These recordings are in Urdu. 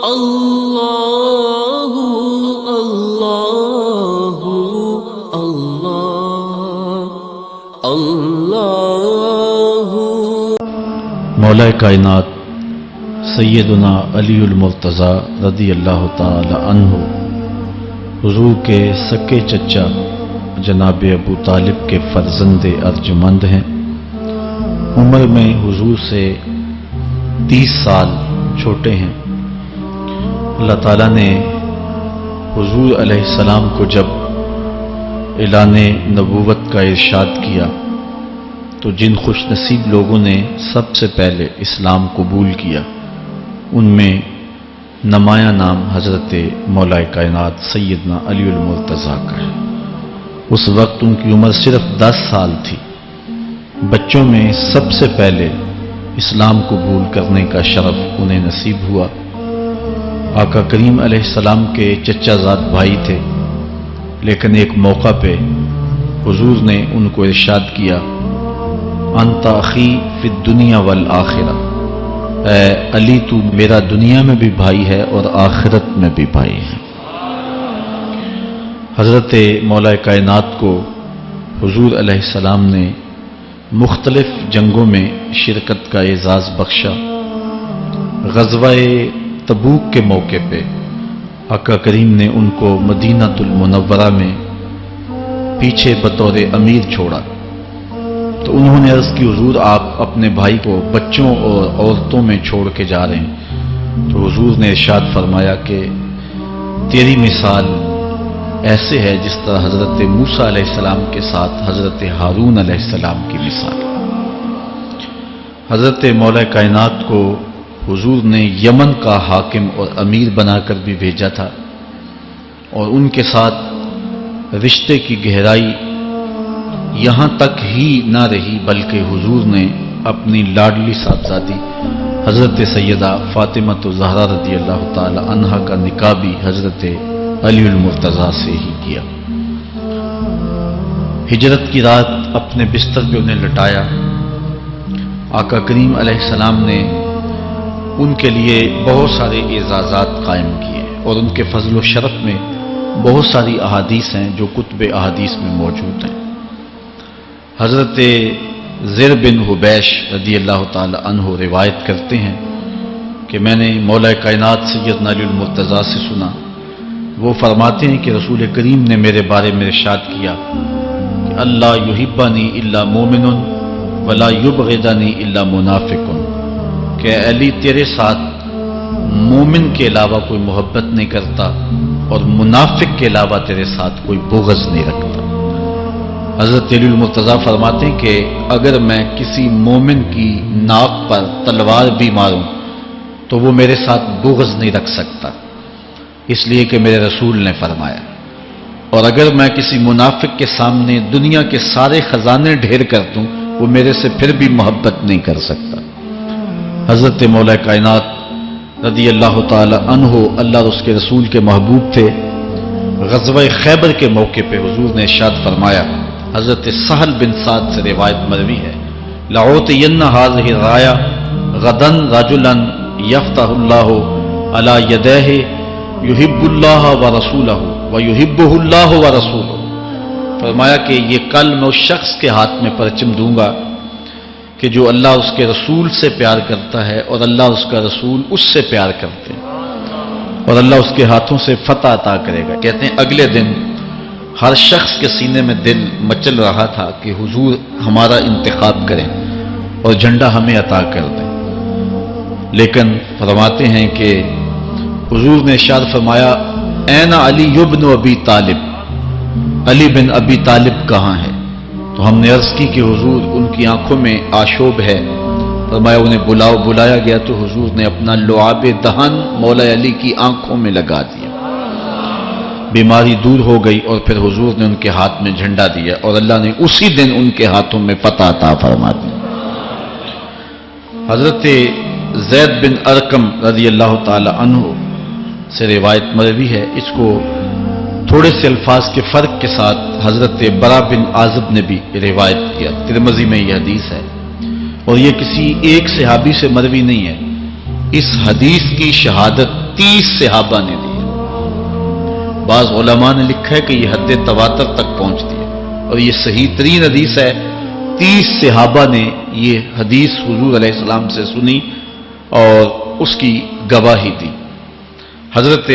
اللہ اللہ اللہ اللہ۔ مولا کائنات سیدنا علی المرتضیٰ رضی اللہ تعالی عنہ حضور کے سکے چچا جناب ابو طالب کے فرزند ارجمند ہیں۔ عمر میں حضور سے 30 سال چھوٹے ہیں۔ اللہ تعالیٰ نے حضور علیہ السلام کو جب اعلان نبوت کا ارشاد کیا تو جن خوش نصیب لوگوں نے سب سے پہلے اسلام قبول کیا ان میں نمایاں نام حضرت مولا کائنات سیدنا علی المرتضیٰ کا ہے۔ اس وقت ان کی عمر صرف 10 سال تھی۔ بچوں میں سب سے پہلے اسلام قبول کرنے کا شرف انہیں نصیب ہوا۔ آقا کریم علیہ السلام کے چچا زاد بھائی تھے، لیکن ایک موقع پہ حضور نے ان کو ارشاد کیا، انت اخی فی الدنیا والآخرہ، اے علی تو میرا دنیا میں بھی بھائی ہے اور آخرت میں بھی بھائی ہے۔ حضرت مولا کائنات کو حضور علیہ السلام نے مختلف جنگوں میں شرکت کا اعزاز بخشا۔ غزوہ تبوک کے موقع پہ آقا کریم نے ان کو مدینہ المنورہ میں پیچھے بطور امیر چھوڑا تو انہوں نے عرض کی، حضور آپ اپنے بھائی کو بچوں اور عورتوں میں چھوڑ کے جا رہے ہیں۔ تو حضور نے ارشاد فرمایا کہ تیری مثال ایسے ہے جس طرح حضرت موسیٰ علیہ السلام کے ساتھ حضرت ہارون علیہ السلام کی مثال۔ حضرت مولا کائنات کو حضور نے یمن کا حاکم اور امیر بنا کر بھی بھیجا تھا، اور ان کے ساتھ رشتے کی گہرائی یہاں تک ہی نہ رہی بلکہ حضور نے اپنی لاڈلی صاحبزادی حضرت سیدہ فاطمہ الزہرا رضی اللہ تعالی عنہا کا نکاح بھی حضرت علی المرتضیٰ سے ہی کیا۔ ہجرت کی رات اپنے بستر پہ انہیں لٹایا۔ آقا کریم علیہ السلام نے ان کے لیے بہت سارے اعزازات قائم کیے، اور ان کے فضل و شرف میں بہت ساری احادیث ہیں جو کتب احادیث میں موجود ہیں۔ حضرت زر بن حبیش رضی اللہ تعالی عنہ روایت کرتے ہیں کہ میں نے مولا کائنات سیدنا علی المرتضیٰ سے سنا، وہ فرماتے ہیں کہ رسول کریم نے میرے بارے میں ارشاد کیا کہ اللہ یحبنی الا مومن ولا یبغضنی الا منافق، کہ علی تیرے ساتھ مومن کے علاوہ کوئی محبت نہیں کرتا اور منافق کے علاوہ تیرے ساتھ کوئی بغض نہیں رکھتا۔ حضرت علی المرتضیٰ فرماتے ہیں کہ اگر میں کسی مومن کی ناک پر تلوار بھی ماروں تو وہ میرے ساتھ بغض نہیں رکھ سکتا، اس لیے کہ میرے رسول نے فرمایا، اور اگر میں کسی منافق کے سامنے دنیا کے سارے خزانے ڈھیر کر دوں وہ میرے سے پھر بھی محبت نہیں کر سکتا۔ حضرت مولا کائنات رضی اللہ تعالی عنہ اللہ اور اس کے رسول کے محبوب تھے۔ غزوہ خیبر کے موقع پہ حضور نے ارشاد فرمایا، حضرت سہل بن سعد سے روایت مروی ہے، لأعطین هذه الرایا غدا رجلا یفتح اللہ علی یدیہ یحب اللہ ورسولہ ویحبہ اللہ ورسولہ۔ فرمایا کہ یہ کل میں اس شخص کے ہاتھ میں پرچم دوں گا کہ جو اللہ اس کے رسول سے پیار کرتا ہے اور اللہ اس کا رسول اس سے پیار کرتے ہیں، اور اللہ اس کے ہاتھوں سے فتح عطا کرے گا۔ کہتے ہیں اگلے دن ہر شخص کے سینے میں دل مچل رہا تھا کہ حضور ہمارا انتخاب کریں اور جھنڈا ہمیں عطا کر دیں، لیکن فرماتے ہیں کہ حضور نے ارشاد فرمایا، این علی بن ابی طالب، علی بن ابی طالب کہاں ہے؟ تو ہم نے عرض کی کہ حضور ان کی آنکھوں میں آشوب ہے۔ فرمایا انہیں بلاؤ۔ بلایا گیا تو حضور نے اپنا لعاب دہن مولا علی کی آنکھوں میں لگا دیا، بیماری دور ہو گئی، اور پھر حضور نے ان کے ہاتھ میں جھنڈا دیا اور اللہ نے اسی دن ان کے ہاتھوں میں فتح عطا فرما دی۔ حضرت زید بن ارقم رضی اللہ تعالی عنہ سے روایت مروی ہے، اس کو تھوڑے سے الفاظ کے فرق کے ساتھ حضرت برا بن عازب نے بھی روایت کیا، ترمذی میں یہ حدیث ہے، اور یہ کسی ایک صحابی سے مروی نہیں ہے۔ اس حدیث کی شہادت 30 صحابہ نے دی. بعض علماء نے لکھا ہے کہ یہ حد تواتر تک پہنچتی ہے اور یہ صحیح ترین حدیث ہے. 30 صحابہ نے یہ حدیث حضور علیہ السلام سے سنی اور اس کی گواہی دی. حضرت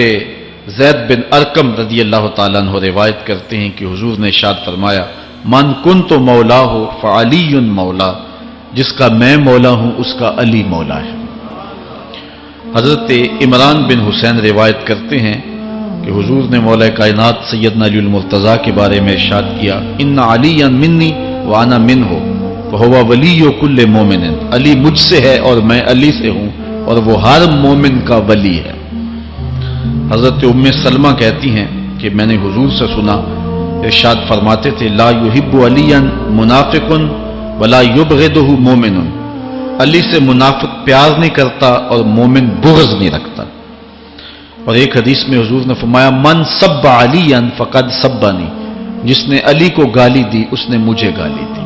زید بن ارقم رضی اللہ تعالیٰ عنہ روایت کرتے ہیں کہ حضور نے ارشاد فرمایا من کنت مولا ہو فعلی مولا، جس کا میں مولا ہوں اس کا علی مولا ہے. حضرت عمران بن حسین روایت کرتے ہیں کہ حضور نے مولا کائنات سیدنا علی المرتضیٰ کے بارے میں ارشاد کیا ان علی منی وانا منہ فہو ولی کل مومن، علی مجھ سے ہے اور میں علی سے ہوں اور وہ ہر مومن کا ولی ہے. حضرت ام سلمہ کہتی ہیں کہ میں نے حضور سے سنا ارشاد فرماتے تھے لا یحب علی منافق ولا یبغضہ مومن، علی سے منافق پیار نہیں کرتا اور مومن بغض نہیں رکھتا. اور ایک حدیث میں حضور نے فرمایا من سب علی فقد سبنی، جس نے علی کو گالی دی اس نے مجھے گالی دی.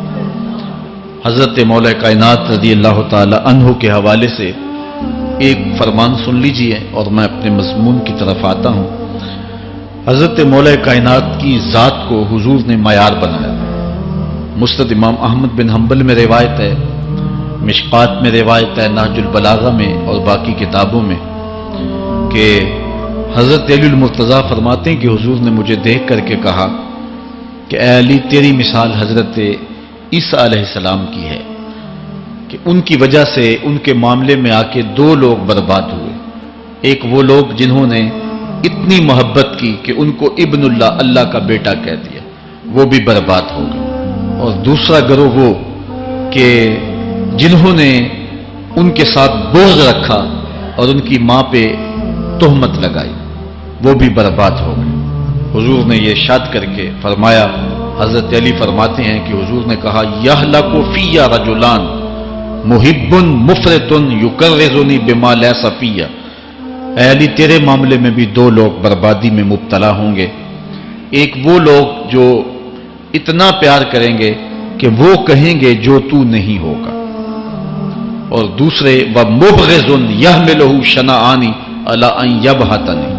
حضرت مولا کائنات رضی اللہ تعالی عنہ کے حوالے سے ایک فرمان سن لیجئے اور میں اپنے مضمون کی طرف آتا ہوں. حضرت مولا کائنات کی ذات کو حضور نے معیار بنایا. مسند امام احمد بن حنبل میں روایت ہے، مشکات میں روایت ہے، نہج البلاغہ میں اور باقی کتابوں میں کہ حضرت علی المرتضیٰ فرماتے ہیں کہ حضور نے مجھے دیکھ کر کے کہا کہ اے علی تیری مثال حضرت عیسیٰ علیہ السلام کی ہے کہ ان کی وجہ سے ان کے معاملے میں آ کے 2 لوگ برباد ہوئے. ایک وہ لوگ جنہوں نے اتنی محبت کی کہ ان کو ابن اللہ، اللہ کا بیٹا کہہ دیا، وہ بھی برباد ہو گئے. اور دوسرا گروہ وہ کہ جنہوں نے ان کے ساتھ بغض رکھا اور ان کی ماں پہ تہمت لگائی، وہ بھی برباد ہو گئے. حضور نے یہ ارشاد کر کے فرمایا، حضرت علی فرماتے ہیں کہ حضور نے کہا یہلک فی رجلان محب مفرط یکرزنی بما لیس فی، اے علی تیرے معاملے میں بھی 2 لوگ بربادی میں مبتلا ہوں گے. ایک وہ لوگ جو اتنا پیار کریں گے کہ وہ کہیں گے جو تو نہیں ہوگا، اور دوسرے ومبغض یحملہ شنآنی علی ان یبہتنی،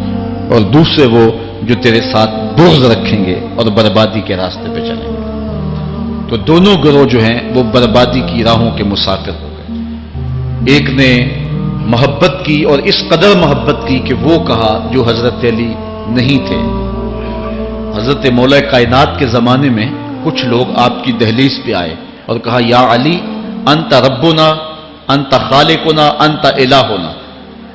اور دوسرے وہ جو تیرے ساتھ بغض رکھیں گے اور بربادی کے راستے پہ چلیں گے. تو دونوں گروہ جو ہیں وہ بربادی کی راہوں کے مسافر ہو گئے. ایک نے محبت کی اور اس قدر محبت کی کہ وہ کہا جو حضرت علی نہیں تھے. حضرت مولا کائنات کے زمانے میں کچھ لوگ آپ کی دہلیز پہ آئے اور کہا یا علی انت ربنا انت خالقنا انت الہنا،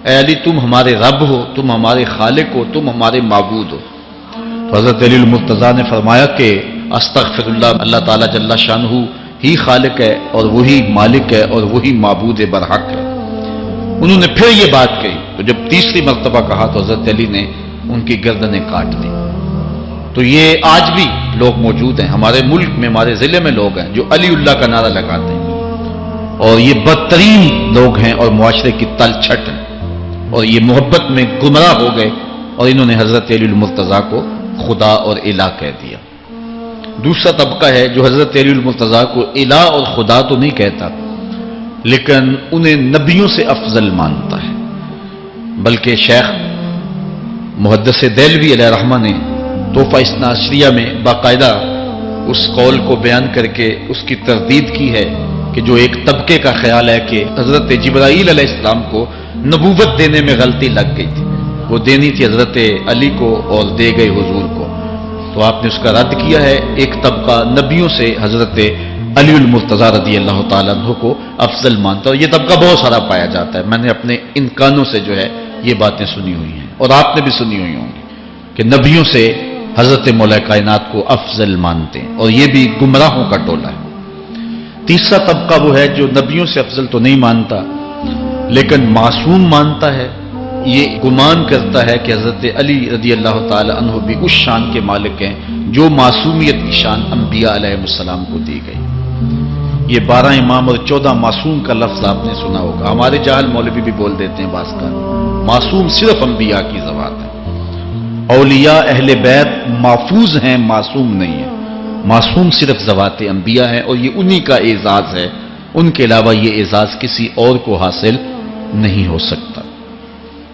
اے علی تم ہمارے رب ہو، تم ہمارے خالق ہو، تم ہمارے معبود ہو. تو حضرت علی المرتضیٰ نے فرمایا کہ استغفر اللہ، اللہ تعالیٰ جل شانہ ہی خالق ہے اور وہی مالک ہے اور وہی معبود برحق ہے. انہوں نے پھر یہ بات کہی تو جب تیسری مرتبہ کہا تو حضرت علی نے ان کی گردنیں کاٹ دی. تو یہ آج بھی لوگ موجود ہیں ہمارے ملک میں، ہمارے ضلع میں لوگ ہیں جو علی اللہ کا نعرہ لگاتے ہیں، اور یہ بدترین لوگ ہیں اور معاشرے کی تل چھٹ ہیں، اور یہ محبت میں گمراہ ہو گئے اور انہوں نے حضرت علی المرتضیٰ کو خدا اور الہ کہہ دیا. دوسرا طبقہ ہے جو حضرت علی المرتضیٰ کو الہ اور خدا تو نہیں کہتا لیکن انہیں نبیوں سے افضل مانتا ہے. بلکہ شیخ محدث دہلوی علیہ رحمہ نے تحفہ اثنا عشریہ میں باقاعدہ اس قول کو بیان کر کے اس کی تردید کی ہے کہ جو ایک طبقے کا خیال ہے کہ حضرت جبرائیل علیہ السلام کو نبوت دینے میں غلطی لگ گئی تھی، وہ دینی تھی حضرت علی کو اور دے گئے حضور کو، تو آپ نے اس کا رد کیا ہے. ایک طبقہ نبیوں سے حضرت علی المرتضیٰ رضی اللہ تعالیٰ عنہ کو افضل مانتا ہے، اور یہ طبقہ بہت سارا پایا جاتا ہے. میں نے اپنے ان کانوں سے جو ہے یہ باتیں سنی ہوئی ہیں اور آپ نے بھی سنی ہوئی ہوں گی کہ نبیوں سے حضرت مولا کائنات کو افضل مانتے ہیں، اور یہ بھی گمراہوں کا ٹولہ ہے. تیسرا طبقہ وہ ہے جو نبیوں سے افضل تو نہیں مانتا لیکن معصوم مانتا ہے. یہ گمان کرتا ہے کہ حضرت علی رضی اللہ تعالی عنہ بھی اس شان کے مالک ہیں جو معصومیت کی شان انبیاء علیہ السلام کو دی گئی. یہ 12 امام اور 14 معصوم کا لفظ آپ نے سنا ہوگا. ہمارے جاہل مولوی بھی بول دیتے ہیں بعض کا، معصوم صرف انبیاء کی ذوات ہے. اولیاء اہل بیت محفوظ ہیں، معصوم نہیں ہے. معصوم صرف ذوات انبیاء ہیں اور یہ انہی کا اعزاز ہے، ان کے علاوہ یہ اعزاز کسی اور کو حاصل نہیں ہو سکتا.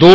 2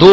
2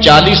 40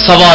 1.25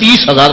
30,000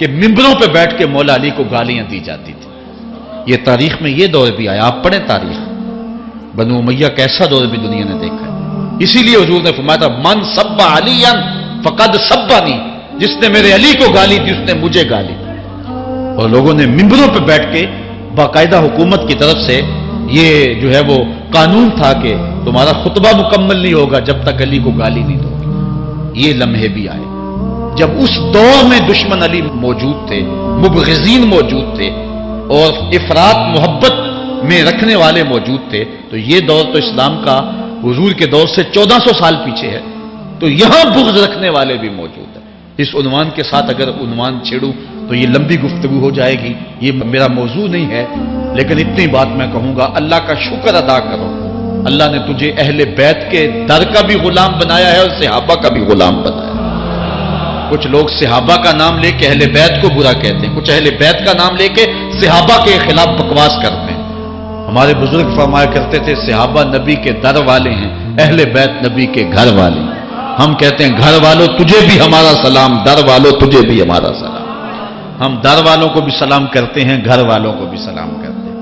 کہ ممبروں پہ بیٹھ کے مولا علی کو گالیاں دی جاتی تھی. یہ تاریخ میں یہ دور بھی آیا. آپ پڑھیں تاریخ, بنو امیہ کیسا دور بھی دنیا نے دیکھا ہے. اسی لیے حضور نے فرمایا تھا من سب علی فقد سبانی, جس نے میرے علی کو گالی دی اس نے مجھے گالی دی. اور لوگوں نے ممبروں پہ بیٹھ کے باقاعدہ حکومت کی طرف سے یہ جو ہے وہ قانون تھا کہ تمہارا خطبہ مکمل نہیں ہوگا جب تک علی کو گالی نہیں دو گے. یہ لمحے بھی آئے جب اس دور میں دشمن علی موجود تھے, مبغضین موجود تھے, اور افراط محبت میں رکھنے والے موجود تھے. تو یہ دور تو اسلام کا حضور کے دور سے 1400 سال پیچھے ہے. تو یہاں بغض رکھنے والے بھی موجود ہیں. اس عنوان کے ساتھ اگر عنوان چھیڑوں تو یہ لمبی گفتگو ہو جائے گی, یہ میرا موضوع نہیں ہے. لیکن اتنی بات میں کہوں گا, اللہ کا شکر ادا کرو, اللہ نے تجھے اہل بیت کے در کا بھی غلام بنایا ہے اور صحابہ کا بھی غلام بنایا. کچھ لوگ صحابہ کا نام لے کے اہل بیت کو برا کہتے ہیں, کچھ اہل بیت کا نام لے کے صحابہ کے خلاف بکواس کرتے ہیں. ہمارے بزرگ فرمایا کرتے تھے صحابہ نبی کے در والے ہیں, اہل بیت نبی کے گھر والے. ہم کہتے ہیں گھر والوں تجھے بھی ہمارا سلام, در والوں تجھے بھی ہمارا سلام. ہم در والوں کو بھی سلام کرتے ہیں, گھر والوں کو بھی سلام کرتے ہیں.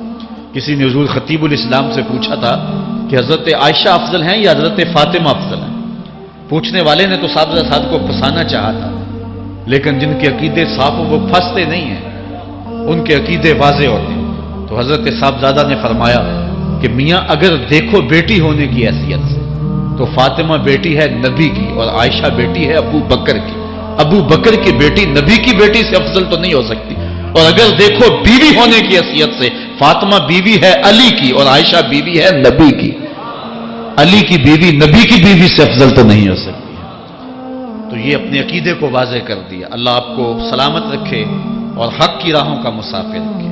کسی نے حضور خطیب الاسلام سے پوچھا تھا کہ حضرت عائشہ افضل ہیں یا حضرت فاطمہ افضل ہیں. پوچھنے والے نے تو صاحب کو پھنسانا چاہا تھا, لیکن جن کے عقیدے صاف ہوں وہ پھنستے نہیں ہیں, ان کے عقیدے واضح ہوتے ہیں. تو حضرت صاحبزادہ نے فرمایا کہ میاں اگر دیکھو بیٹی ہونے کی حیثیت سے تو فاطمہ بیٹی ہے نبی کی اور عائشہ بیٹی ہے ابو بکر کی. ابو بکر کی بیٹی نبی کی بیٹی سے افضل تو نہیں ہو سکتی. اور اگر دیکھو بیوی ہونے کی حیثیت سے فاطمہ بیوی ہے علی کی اور عائشہ بیوی ہے نبی کی. علی کی بیوی نبی کی بیوی سے افضل تو نہیں ہو سکتی. تو یہ اپنے عقیدے کو واضح کر دیا. اللہ آپ کو سلامت رکھے اور حق کی راہوں کا مسافر رکھے.